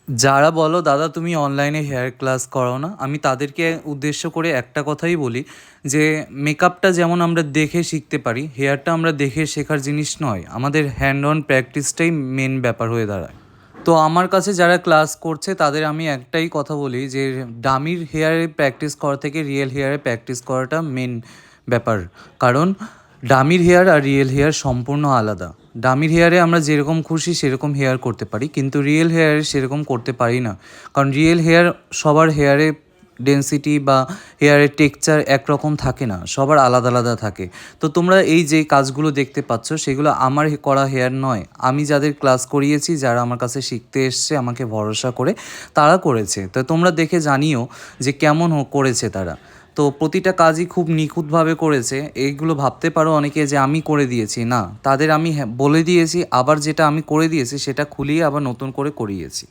যারা বলো দাদা তুমি অনলাইনে হেয়ার ক্লাস করাও না, আমি তাদেরকে উদ্দেশ্য করে একটা কথাই বলি যে মেকআপটা যেমন আমরা দেখে শিখতে পারি, হেয়ারটা আমরা দেখে শেখার জিনিস নয়, আমাদের হ্যান্ড অন প্র্যাকটিসটাই মেন ব্যাপার হয়ে দাঁড়ায়। তো আমার কাছে যারা ক্লাস করছে তাদের আমি একটাই কথা বলি যে ডামির হেয়ারে প্র্যাকটিস করা থেকে রিয়েল হেয়ারে প্র্যাকটিস করাটা মেন ব্যাপার। কারণ ডামির হেয়ার আর রিয়েল হেয়ার সম্পূর্ণ আলাদা। ডামির হেয়ারে আমরা যেরকম খুশি সেরকম হেয়ার করতে পারি, কিন্তু রিয়েল হেয়ারে সেরকম করতে পারি না। কারণ রিয়েল হেয়ার সবার হেয়ারে ডেন্সিটি বা হেয়ারের টেক্সচার একরকম থাকে না, সবার আলাদা আলাদা থাকে। তো তোমরা এই যে কাজগুলো দেখতে পাচ্ছ সেগুলো আমার করা হেয়ার নয়, আমি যাদের ক্লাস করিয়েছি, যারা আমার কাছে শিখতে এসছে আমাকে ভরসা করে তারা করেছে। তো তোমরা দেখে জানিও যে কেমন করেছে তারা। তো প্রতিটা কাজই খুব নিখুঁতভাবে করেছে। এইগুলো ভাবতে পারো অনেকে যে আমি করে দিয়েছি, না, তাদের আমি বলে দিয়েছি, আবার যেটা আমি করে দিয়েছি সেটা খুলিয়ে আবার নতুন করে করিয়েছি।